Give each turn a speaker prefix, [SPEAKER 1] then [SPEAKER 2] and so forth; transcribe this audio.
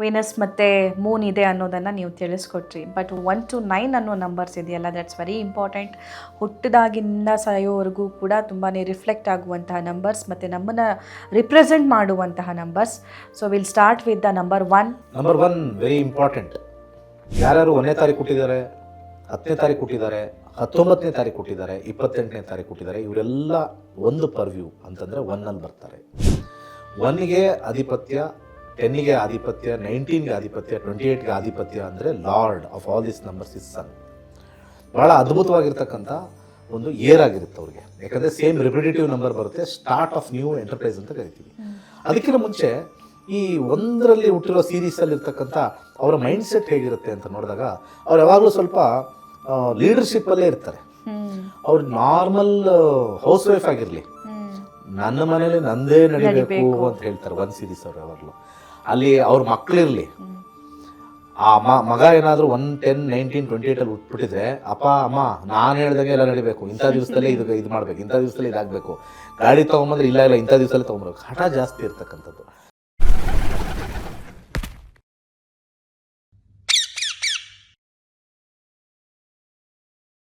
[SPEAKER 1] Venus ಮತ್ತು Moon ಇದೆ ಅನ್ನೋದನ್ನು ನೀವು ತಿಳಿಸ್ಕೊಟ್ರಿ. ಬಟ್ 1 to 9 ಅನ್ನೋ ನಂಬರ್ಸ್ ಇದೆಯಲ್ಲ, ದಟ್ಸ್ ವೆರಿ ಇಂಪಾರ್ಟೆಂಟ್. ಹುಟ್ಟಿದಾಗಿಂದ ಸಾಯೋವರೆಗೂ ಕೂಡ ತುಂಬಾ ರಿಫ್ಲೆಕ್ಟ್ ಆಗುವಂತಹ ನಂಬರ್ಸ್ ಮತ್ತು ನಮ್ಮನ್ನು ರಿಪ್ರೆಸೆಂಟ್ ಮಾಡುವಂತಹ numbers. So will start with the number 1.
[SPEAKER 2] Number 1 very important. ಯಾರ್ಯಾರು 1ನೇ ತಾರೀಕು ಹುಟ್ಟಿದ್ದಾರೆ, 10ನೇ ತಾರೀಕು ಹುಟ್ಟಿದ್ದಾರೆ, 19ನೇ ತಾರೀಕು ಹುಟ್ಟಿದ್ದಾರೆ, 28ನೇ ತಾರೀಕು ಹುಟ್ಟಿದ್ದಾರೆ, ಇವರೆಲ್ಲ ಒಂದು ಪರ್ವ್ಯೂ ಅಂತಂದರೆ 1 ಬರ್ತಾರೆ. 1ಗೆ ಆಧಿಪತ್ಯ, 10ಗೆ ಆಧಿಪತ್ಯ, 19ಗೆ ಆಧಿಪತ್ಯ, 28ಗೆ ಆಧಿಪತ್ಯ ಅಂದರೆ lord of all this numbers is sun. ಭಾಳ ಅದ್ಭುತವಾಗಿರ್ತಕ್ಕಂಥ ಒಂದು ಏರ್ ಆಗಿರುತ್ತೆ ಅವ್ರಿಗೆ. ಯಾಕಂದರೆ ಸೇಮ್ ರಿಪಿಟೇಟಿವ್ ನಂಬರ್ ಬರುತ್ತೆ, ಸ್ಟಾರ್ಟ್ ಆಫ್ ನ್ಯೂ ಎಂಟರ್ಪ್ರೈಸ್ ಅಂತ ಕರಿತೀವಿ. ಅದಕ್ಕಿಂತ ಮುಂಚೆ ಈ 1ರಲ್ಲಿ ಹುಟ್ಟಿರೋ ಸೀರೀಸಲ್ಲಿ ಇರ್ತಕ್ಕಂಥ ಅವರ ಮೈಂಡ್ ಸೆಟ್ ಹೇಗಿರುತ್ತೆ ಅಂತ ನೋಡಿದಾಗ ಅವ್ರು ಯಾವಾಗಲೂ ಸ್ವಲ್ಪ ಲೀಡರ್ಶಿಪ್ಪಲ್ಲೇ ಇರ್ತಾರೆ. ಅವ್ರು ನಾರ್ಮಲ್ ಹೌಸ್ ವೈಫ್ ಆಗಿರಲಿ, ನನ್ನ ಮನೇಲಿ ನಂದೇ ನಡಿಬೇಕು ಅಂತ ಹೇಳ್ತಾರೆ 1 ಸೀರೀಸ್ ಅವ್ರು ಯಾವಾಗಲೂ. ಅಲ್ಲಿ ಅವ್ರ ಮಕ್ಕಳಿರಲಿ, ಆ ಮಗ ಏನಾದರೂ 1, 10, 19, 28 ಹುಟ್ಬಿಟ್ಟಿದ್ರೆ ಅಪ್ಪ ಅಮ್ಮ ನಾನು ಹೇಳ್ದಂಗೆ ಎಲ್ಲ ನಡಿಬೇಕು, ಇಂಥ ದಿವಸದಲ್ಲೇ ಇದು ಮಾಡಬೇಕು, ಇಂಥ ದಿವಸದಲ್ಲಿ ಇದಾಗಬೇಕು, ಗಾಡಿ ತೊಗೊಂಬಂದ್ರೆ ಇಲ್ಲ ಇಂಥ ದಿವಸದಲ್ಲೇ ತೊಗೊಂಬರ್ಬೇಕು, ಹಠ ಜಾಸ್ತಿ ಇರ್ತಕ್ಕಂಥದ್ದು.